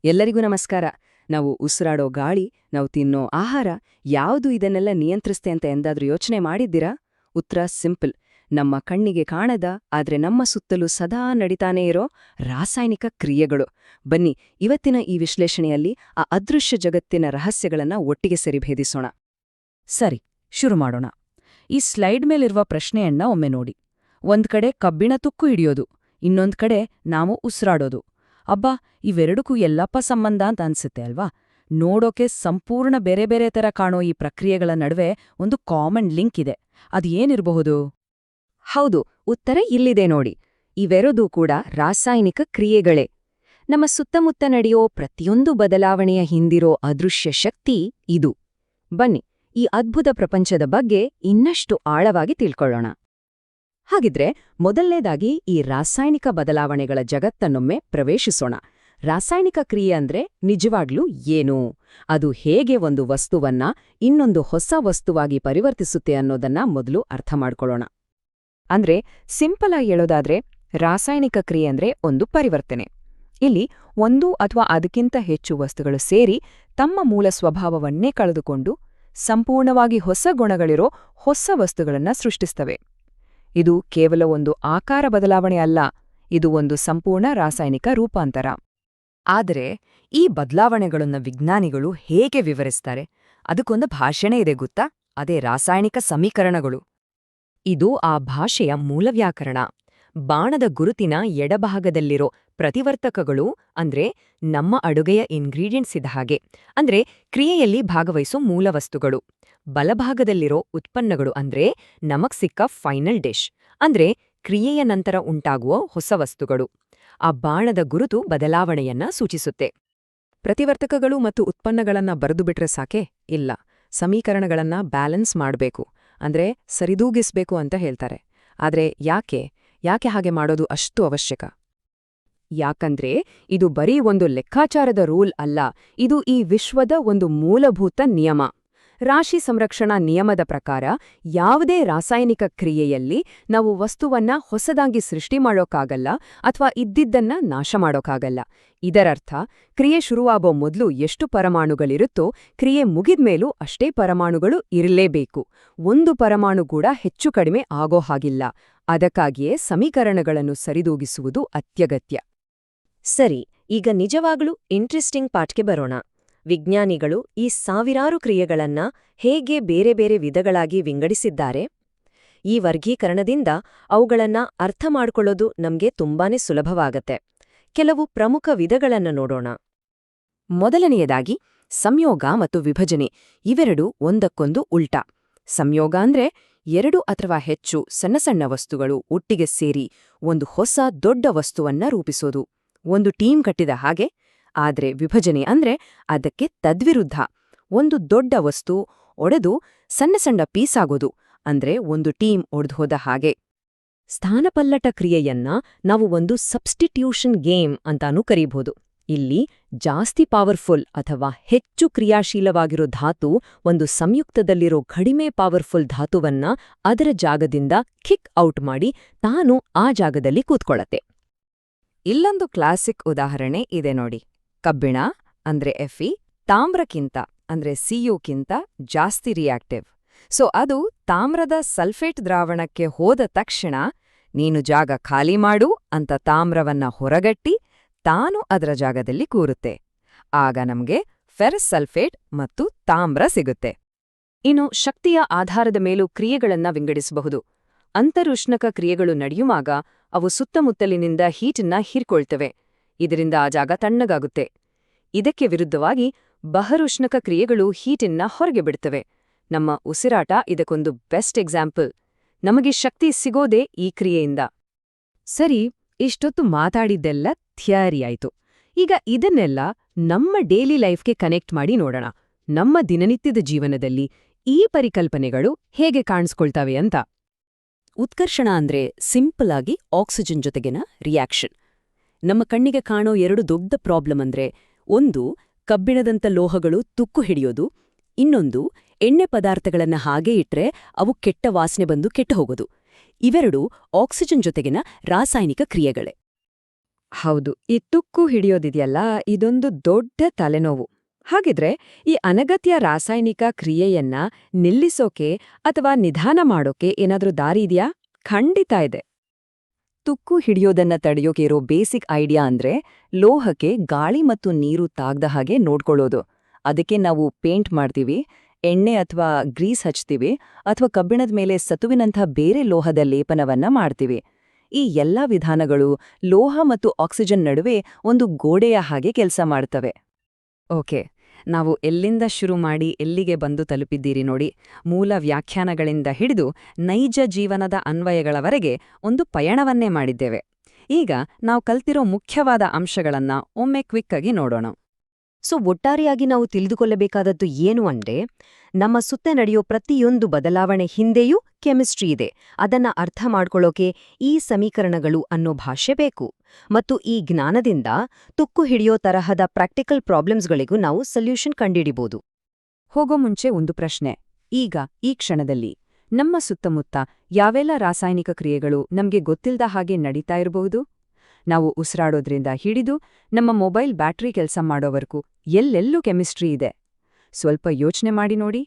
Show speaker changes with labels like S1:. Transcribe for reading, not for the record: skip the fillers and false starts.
S1: ಎಲ್ಲರಿಗೂ ನಮಸ್ಕಾರ. ನಾವು ಉಸಿರಾಡೋ ಗಾಳಿ, ನಾವು ತಿನ್ನೋ ಆಹಾರ ಯಾವುದು ಇದನ್ನೆಲ್ಲ ನಿಯಂತ್ರಿಸ್ತೆ ಅಂತ ಎಂದಾದ್ರೂ ಯೋಚನೆ ಮಾಡಿದ್ದೀರಾ? ಉತ್ತರ ಸಿಂಪಲ್. ನಮ್ಮ ಕಣ್ಣಿಗೆ ಕಾಣದ ಆದ್ರೆ ನಮ್ಮ ಸುತ್ತಲೂ ಸದಾ ನಡಿತಾನೇ ಇರೋ ರಾಸಾಯನಿಕ ಕ್ರಿಯೆಗಳು. ಬನ್ನಿ, ಇವತ್ತಿನ ಈ ವಿಶ್ಲೇಷಣೆಯಲ್ಲಿ ಆ ಅದೃಶ್ಯ ಜಗತ್ತಿನ ರಹಸ್ಯಗಳನ್ನ ಒಟ್ಟಿಗೆ ಸರಿಭೇದಿಸೋಣ.
S2: ಸರಿ, ಶುರು ಮಾಡೋಣ. ಈ ಸ್ಲೈಡ್ ಮೇಲಿರುವ ಪ್ರಶ್ನೆಯನ್ನ ಒಮ್ಮೆ ನೋಡಿ. ಒಂದ್ ಕಡೆ ಕಬ್ಬಿಣ ತುಕ್ಕು ಹಿಡಿಯೋದು, ಇನ್ನೊಂದ್ ಕಡೆ ನಾವು ಉಸಿರಾಡೋದು. ಅಬ್ಬಾ, ಇವೆರಡಕ್ಕೂ ಎಲ್ಲಪ್ಪ ಸಂಬಂಧ ಅಂತ ಅನ್ಸುತ್ತೆ ಅಲ್ವಾ? ನೋಡೋಕೆ ಸಂಪೂರ್ಣ ಬೇರೆ ಬೇರೆ ತರ ಕಾಣೋ ಈ ಪ್ರಕ್ರಿಯೆಗಳ ನಡುವೆ ಒಂದು ಕಾಮನ್ ಲಿಂಕ್ ಇದೆ. ಅದೇನಿರಬಹುದು?
S1: ಹೌದು, ಉತ್ತರ ಇಲ್ಲಿದೆ ನೋಡಿ. ಇವೆರಡೂ ಕೂಡ ರಾಸಾಯನಿಕ ಕ್ರಿಯೆಗಳೇ. ನಮ್ಮ ಸುತ್ತಮುತ್ತ ನಡೆಯೋ ಪ್ರತಿಯೊಂದು ಬದಲಾವಣೆಯ ಹಿಂದಿರೋ ಅದೃಶ್ಯ ಶಕ್ತಿ ಇದು. ಬನ್ನಿ, ಈ ಅದ್ಭುತ ಪ್ರಪಂಚದ ಬಗ್ಗೆ ಇನ್ನಷ್ಟು ಆಳವಾಗಿ ತಿಳ್ಕೊಳ್ಳೋಣ. ಹಾಗಿದ್ರೆ ಮೊದಲನೇದಾಗಿ ಈ ರಾಸಾಯನಿಕ ಬದಲಾವಣೆಗಳ ಜಗತ್ತನ್ನೊಮ್ಮೆ ಪ್ರವೇಶಿಸೋಣ. ರಾಸಾಯನಿಕ ಕ್ರಿಯೆ ಅಂದ್ರೆ ನಿಜವಾಗ್ಲೂ ಏನು? ಅದು ಹೇಗೆ ಒಂದು ವಸ್ತುವನ್ನ ಇನ್ನೊಂದು ಹೊಸ ವಸ್ತುವಾಗಿ ಪರಿವರ್ತಿಸುತ್ತೆ ಅನ್ನೋದನ್ನ ಮೊದಲು ಅರ್ಥ ಮಾಡ್ಕೊಳ್ಳೋಣ. ಅಂದ್ರೆ ಸಿಂಪಲ್ ಆಗಿ ಹೇಳೋದಾದ್ರೆ, ರಾಸಾಯನಿಕ ಕ್ರಿಯೆ ಅಂದ್ರೆ ಒಂದು ಪರಿವರ್ತನೆ. ಇಲ್ಲಿ ಒಂದು ಅಥವಾ ಅದಕ್ಕಿಂತ ಹೆಚ್ಚು ವಸ್ತುಗಳು ಸೇರಿ ತಮ್ಮ ಮೂಲ ಸ್ವಭಾವವನ್ನೇ ಕಳೆದುಕೊಂಡು ಸಂಪೂರ್ಣವಾಗಿ ಹೊಸ ಗುಣಗಳಿರೋ ಹೊಸ ವಸ್ತುಗಳನ್ನ ಸೃಷ್ಟಿಸ್ತವೆ. ಇದು ಕೇವಲ ಒಂದು ಆಕಾರ ಬದಲಾವಣೆ ಅಲ್ಲ, ಇದು ಒಂದು ಸಂಪೂರ್ಣ ರಾಸಾಯನಿಕ ರೂಪಾಂತರ. ಆದರೆ ಈ ಬದಲಾವಣೆಗಳನ್ನ ವಿಜ್ಞಾನಿಗಳು ಹೇಗೆ ವಿವರಿಸ್ತಾರೆ? ಅದಕ್ಕೊಂದು ಭಾಷೆನೇ ಇದೆ ಗೊತ್ತಾ? ಅದೇ ರಾಸಾಯನಿಕ ಸಮೀಕರಣಗಳು. ಇದು ಆ ಭಾಷೆಯ ಮೂಲವ್ಯಾಕರಣ. ಬಾಣದ ಗುರುತಿನ ಎಡಭಾಗದಲ್ಲಿರೋ ಪ್ರತಿವರ್ತಕಗಳು ಅಂದ್ರೆ ನಮ್ಮ ಅಡುಗೆಯ ಇಂಗ್ರೀಡಿಯೆಂಟ್ಸ್ ಇದ್ದ ಹಾಗೆ, ಅಂದ್ರೆ ಕ್ರಿಯೆಯಲ್ಲಿ ಭಾಗವಹಿಸೋ ಮೂಲವಸ್ತುಗಳು. ಬಲಭಾಗದಲ್ಲಿರೋ ಉತ್ಪನ್ನಗಳು ಅಂದ್ರೆ ನಮಗ್ ಸಿಕ್ಕ ಫೈನಲ್ ಡಿಶ್, ಅಂದ್ರೆ ಕ್ರಿಯೆಯ ನಂತರ ಉಂಟಾಗುವ ಹೊಸ ವಸ್ತುಗಳು. ಆ ಬಾಣದ ಗುರುತು ಬದಲಾವಣೆಯನ್ನ ಸೂಚಿಸುತ್ತೆ. ಪ್ರತಿವರ್ತಕಗಳು ಮತ್ತು ಉತ್ಪನ್ನಗಳನ್ನ ಬರೆದುಬಿಟ್ರೆ ಸಾಕೆ? ಇಲ್ಲ, ಸಮೀಕರಣಗಳನ್ನ ಬ್ಯಾಲೆನ್ಸ್ ಮಾಡ್ಬೇಕು, ಅಂದ್ರೆ ಸರಿದೂಗಿಸ್ಬೇಕು ಅಂತ ಹೇಳ್ತಾರೆ. ಆದ್ರೆ ಯಾಕೆ ಹಾಗೆ ಮಾಡೋದು ಅಷ್ಟು ಅವಶ್ಯಕ? ಯಾಕಂದ್ರೆ ಇದು ಬರೀ ಒಂದು ಲೆಕ್ಕಾಚಾರದ ರೂಲ್ ಅಲ್ಲ, ಇದು ಈ ವಿಶ್ವದ ಒಂದು ಮೂಲಭೂತ ನಿಯಮ. ರಾಶಿ ಸಂರಕ್ಷಣಾ ನಿಯಮದ ಪ್ರಕಾರ ಯಾವುದೇ ರಾಸಾಯನಿಕ ಕ್ರಿಯೆಯಲ್ಲಿ ನಾವು ವಸ್ತುವನ್ನ ಹೊಸದಾಗಿ ಸೃಷ್ಟಿ ಮಾಡೋಕ್ಕಾಗಲ್ಲ ಅಥವಾ ಇದ್ದಿದ್ದನ್ನ ನಾಶ ಮಾಡೋಕ್ಕಾಗಲ್ಲ. ಇದರರ್ಥ, ಕ್ರಿಯೆ ಶುರುವಾಗೋ ಮೊದಲು ಎಷ್ಟು ಪರಮಾಣುಗಳಿರುತ್ತೋ ಕ್ರಿಯೆ ಮುಗಿದ್ಮೇಲೂ ಅಷ್ಟೇ ಪರಮಾಣುಗಳು ಇರಲೇಬೇಕು. ಒಂದು ಪರಮಾಣು ಕೂಡ ಹೆಚ್ಚು ಕಡಿಮೆ ಆಗೋ ಹಾಗಿಲ್ಲ. ಅದಕ್ಕಾಗಿಯೇ ಸಮೀಕರಣಗಳನ್ನು ಸರಿದೂಗಿಸುವುದು ಅತ್ಯಗತ್ಯ. ಸರಿ, ಈಗ ನಿಜವಾಗ್ಲೂ ಇಂಟ್ರೆಸ್ಟಿಂಗ್ ಪಾಠಕ್ಕೆ ಬರೋಣ. ವಿಜ್ಞಾನಿಗಳು ಈ ಸಾವಿರಾರು ಕ್ರಿಯೆಗಳನ್ನ ಹೇಗೆ ಬೇರೆ ಬೇರೆ ವಿಧಗಳಾಗಿ ವಿಂಗಡಿಸಿದ್ದಾರೆ? ಈ ವರ್ಗೀಕರಣದಿಂದ ಅವುಗಳನ್ನ ಅರ್ಥ ಮಾಡ್ಕೊಳ್ಳೋದು ನಮ್ಗೆ ತುಂಬಾನೇ ಸುಲಭವಾಗತ್ತೆ. ಕೆಲವು ಪ್ರಮುಖ ವಿಧಗಳನ್ನ ನೋಡೋಣ. ಮೊದಲನೆಯದಾಗಿ ಸಂಯೋಗ ಮತ್ತು ವಿಭಜನೆ. ಇವೆರಡು ಒಂದಕ್ಕೊಂದು ಉಲ್ಟಾ. ಸಂಯೋಗ ಅಂದ್ರೆ ಎರಡು ಅಥವಾ ಹೆಚ್ಚು ಸಣ್ಣ ಸಣ್ಣ ವಸ್ತುಗಳು ಒಟ್ಟಿಗೆ ಸೇರಿ ಒಂದು ಹೊಸ ದೊಡ್ಡ ವಸ್ತುವನ್ನ ರೂಪಿಸೋದು, ಒಂದು ಟೀಮ್ ಕಟ್ಟಿದ ಹಾಗೆ. ಆದ್ರೆ ವಿಭಜನೆ ಅಂದ್ರೆ ಅದಕ್ಕೆ ತದ್ವಿರುದ್ಧ. ಒಂದು ದೊಡ್ಡ ವಸ್ತು ಒಡೆದು ಸಣ್ಣ ಸಣ್ಣ ಪೀಸಾಗೋದು, ಅಂದ್ರೆ ಒಂದು ಟೀಮ್ ಒಡೆದ್ಹೋದ ಹಾಗೆ. ಸ್ಥಾನಪಲ್ಲಟ ಕ್ರಿಯೆಯನ್ನ ನಾವು ಒಂದು ಸಬ್ಸ್ಟಿಟ್ಯೂಷನ್ ಗೇಮ್ ಅಂತಾನೂ ಕರೀಬಹುದು. ಇಲ್ಲಿ ಜಾಸ್ತಿ ಪವರ್ಫುಲ್ ಅಥವಾ ಹೆಚ್ಚು ಕ್ರಿಯಾಶೀಲವಾಗಿರೋ ಧಾತು ಒಂದು ಸಂಯುಕ್ತದಲ್ಲಿರೋ ಕಡಿಮೆ ಪವರ್ಫುಲ್ ಧಾತುವನ್ನ ಅದರ ಜಾಗದಿಂದ ಕಿಕ್ ಔಟ್ ಮಾಡಿ ತಾನು ಆ ಜಾಗದಲ್ಲಿ ಕೂತ್ಕೊಳ್ಳತ್ತೆ. ಇಲ್ಲೊಂದು ಕ್ಲಾಸಿಕ್ ಉದಾಹರಣೆ ಇದೆ ನೋಡಿ. ಕಬ್ಬಿಣ ಅಂದ್ರೆ Fe ತಾಮ್ರಕ್ಕಿಂತ ಅಂದ್ರೆ Cuಕ್ಕಿಂತ ಜಾಸ್ತಿ ರಿಯಾಕ್ಟಿವ್. ಸೊ ಅದು ತಾಮ್ರದ ಸಲ್ಫೇಟ್ ದ್ರಾವಣಕ್ಕೆ ಹೋದ ತಕ್ಷಣ ನೀನು ಜಾಗ ಖಾಲಿ ಮಾಡು ಅಂತ ತಾಮ್ರವನ್ನ ಹೊರಗಟ್ಟಿ ತಾನು ಅದರ ಜಾಗದಲ್ಲಿ ಕೂರುತ್ತೆ. ಆಗ ನಮ್ಗೆ ಫೆರಸ್ ಸಲ್ಫೇಟ್ ಮತ್ತು ತಾಮ್ರ ಸಿಗುತ್ತೆ. ಇನ್ನು ಶಕ್ತಿಯ ಆಧಾರದ ಮೇಲೂ ಕ್ರಿಯೆಗಳನ್ನ ವಿಂಗಡಿಸಬಹುದು. ಅಂತರುಷ್ಣಕ ಕ್ರಿಯೆಗಳು ನಡೆಯುವಾಗ ಅವು ಸುತ್ತಮುತ್ತಲಿನಿಂದ ಹೀಟನ್ನ ಹೀರ್ಕೊಳ್ತವೆ. ಇದರಿಂದ ಆ ಜಾಗ ತಣ್ಣಗಾಗುತ್ತೆ. ಇದಕ್ಕೆ ವಿರುದ್ಧವಾಗಿ ಬಹರುಷ್ಣಕ ಕ್ರಿಯೆಗಳು ಹೀಟನ್ನ ಹೊರಗೆ ಬಿಡ್ತವೆ. ನಮ್ಮ ಉಸಿರಾಟ ಇದಕ್ಕೊಂದು ಬೆಸ್ಟ್ ಎಕ್ಸಾಂಪಲ್. ನಮಗೆ ಶಕ್ತಿ ಸಿಗೋದೇ ಈ ಕ್ರಿಯೆಯಿಂದ. ಸರಿ, ಇಷ್ಟೊತ್ತು ಮಾತಾಡಿದ್ದೆಲ್ಲ ಥಿಯರಿ ಆಯ್ತು. ಈಗ ಇದನ್ನೆಲ್ಲ ನಮ್ಮ ಡೈಲಿ ಲೈಫ್ಗೆ ಕನೆಕ್ಟ್ ಮಾಡಿ ನೋಡೋಣ. ನಮ್ಮ ದಿನನಿತ್ಯದ ಜೀವನದಲ್ಲಿ ಈ ಪರಿಕಲ್ಪನೆಗಳು ಹೇಗೆ ಕಾಣಿಸ್ಕೊಳ್ತವೆ ಅಂತ. ಉತ್ಕರ್ಷಣ ಅಂದ್ರೆ ಸಿಂಪಲ್ ಆಗಿ ಆಕ್ಸಿಜನ್ ಜೊತೆಗಿನ ರಿಯಾಕ್ಷನ್. ನಮ್ಮ ಕಣ್ಣಿಗೆ ಕಾಣೋ ಎರಡು ದೊಡ್ಡ ಪ್ರಾಬ್ಲಮ್ ಅಂದ್ರೆ, ಒಂದು ಕಬ್ಬಿಣದಂಥ ಲೋಹಗಳು ತುಕ್ಕು ಹಿಡಿಯೋದು, ಇನ್ನೊಂದು ಎಣ್ಣೆ ಪದಾರ್ಥಗಳನ್ನ ಹಾಗೇ ಇಟ್ರೆ ಅವು ಕೆಟ್ಟ ವಾಸನೆ ಬಂದು ಕೆಟ್ಟು ಹೋಗೋದು. ಇವೆರಡು ಆಕ್ಸಿಜನ್ ಜೊತೆಗಿನ ರಾಸಾಯನಿಕ ಕ್ರಿಯೆಗಳೇ. ಹೌದು, ಈ ತುಕ್ಕು ಹಿಡಿಯೋದಿದೆಯಲ್ಲ, ಇದೊಂದು ದೊಡ್ಡ ತಲೆನೋವು. ಹಾಗಿದ್ರೆ ಈ ಅನಗತ್ಯ ರಾಸಾಯನಿಕ ಕ್ರಿಯೆಯನ್ನ ನಿಲ್ಲಿಸೋಕೆ ಅಥವಾ ನಿಧಾನ ಮಾಡೋಕೆ ಏನಾದ್ರೂ ದಾರಿ ಇದೆಯಾ? ಖಂಡಿತ ಇದೆ. ತುಕ್ಕು ಹಿಡಿಯೋದನ್ನ ತಡೆಯೋಕೆ ಇರೋ ಬೇಸಿಕ್ ಐಡಿಯಾ ಅಂದ್ರೆ ಲೋಹಕ್ಕೆ ಗಾಳಿ ಮತ್ತು ನೀರು ತಾಗ್ದ ಹಾಗೆ ನೋಡ್ಕೊಳ್ಳೋದು. ಅದಕ್ಕೆ ನಾವು ಪೇಂಟ್ ಮಾಡ್ತೀವಿ, ಎಣ್ಣೆ ಅಥವಾ ಗ್ರೀಸ್ ಹಚ್ತೀವಿ, ಅಥವಾ ಕಬ್ಬಿಣದ ಮೇಲೆ ಸತುವಿನಂಥ ಬೇರೆ ಲೋಹದ ಲೇಪನವನ್ನ ಮಾಡ್ತೀವಿ. ಈ ಎಲ್ಲಾ ವಿಧಾನಗಳು ಲೋಹ ಮತ್ತು ಆಕ್ಸಿಜನ್ ನಡುವೆ ಒಂದು ಗೋಡೆಯ ಹಾಗೆ ಕೆಲಸ ಮಾಡ್ತವೆ. ಓಕೆ, ನಾವು ಎಲ್ಲಿಂದ ಶುರು ಮಾಡಿ ಎಲ್ಲಿಗೆ ಬಂದು ತಲುಪಿದ್ದೀರಿ ನೋಡಿ. ಮೂಲ ವ್ಯಾಖ್ಯಾನಗಳಿಂದ ಹಿಡಿದು ನೈಜ ಜೀವನದ ಅನ್ವಯಗಳವರೆಗೆ ಒಂದು ಪಯಣವನ್ನೇ ಮಾಡಿದ್ದೇವೆ. ಈಗ ನಾವು ಕಲ್ತಿರೋ ಮುಖ್ಯವಾದ ಅಂಶಗಳನ್ನ ಒಮ್ಮೆ ಕ್ವಿಕ್ಕಾಗಿ ನೋಡೋಣ. ಒಟ್ಟಾರೆಯಾಗಿ ನಾವು ತಿಳಿದುಕೊಳ್ಳಬೇಕಾದದ್ದು ಏನು ಅಂದ್ರೆ, ನಮ್ಮ ಸುತ್ತ ನಡೆಯೋ ಪ್ರತಿಯೊಂದು ಬದಲಾವಣೆ ಹಿಂದೆಯೂ ಕೆಮಿಸ್ಟ್ರಿ ಇದೆ. ಅದನ್ನ ಅರ್ಥ ಮಾಡ್ಕೊಳ್ಳೋಕೆ ಈ ಸಮೀಕರಣಗಳು ಅನ್ನೋ ಭಾಷೆ ಬೇಕು. ಮತ್ತು ಈ ಜ್ಞಾನದಿಂದ ತುಕ್ಕು ಹಿಡಿಯೋ ತರಹದ ಪ್ರಾಕ್ಟಿಕಲ್ ಪ್ರಾಬ್ಲಮ್ಸ್ಗಳಿಗೂ ನಾವು ಸೊಲ್ಯೂಷನ್ ಕಂಡುಹಿಡಿಬೋದು. ಹೋಗೋ ಮುಂಚೆ ಒಂದು ಪ್ರಶ್ನೆ. ಈಗ ಈ ಕ್ಷಣದಲ್ಲಿ ನಮ್ಮ ಸುತ್ತಮುತ್ತ ಯಾವೆಲ್ಲ ರಾಸಾಯನಿಕ ಕ್ರಿಯೆಗಳು ನಮ್ಗೆ ಗೊತ್ತಿಲ್ಲದ ಹಾಗೆ ನಡೀತಾ ಇರಬಹುದು? ನಾವು ಉಸಿರಾಡೋದ್ರಿಂದ ಹಿಡಿದು ನಮ್ಮ ಮೊಬೈಲ್ ಬ್ಯಾಟರಿ ಕೆಲಸ ಮಾಡೋವರೆಗೂ ಎಲ್ಲೆಲ್ಲೂ ಕೆಮಿಸ್ಟ್ರಿ ಇದೆ. ಸ್ವಲ್ಪ ಯೋಚನೆ ಮಾಡಿ ನೋಡಿ.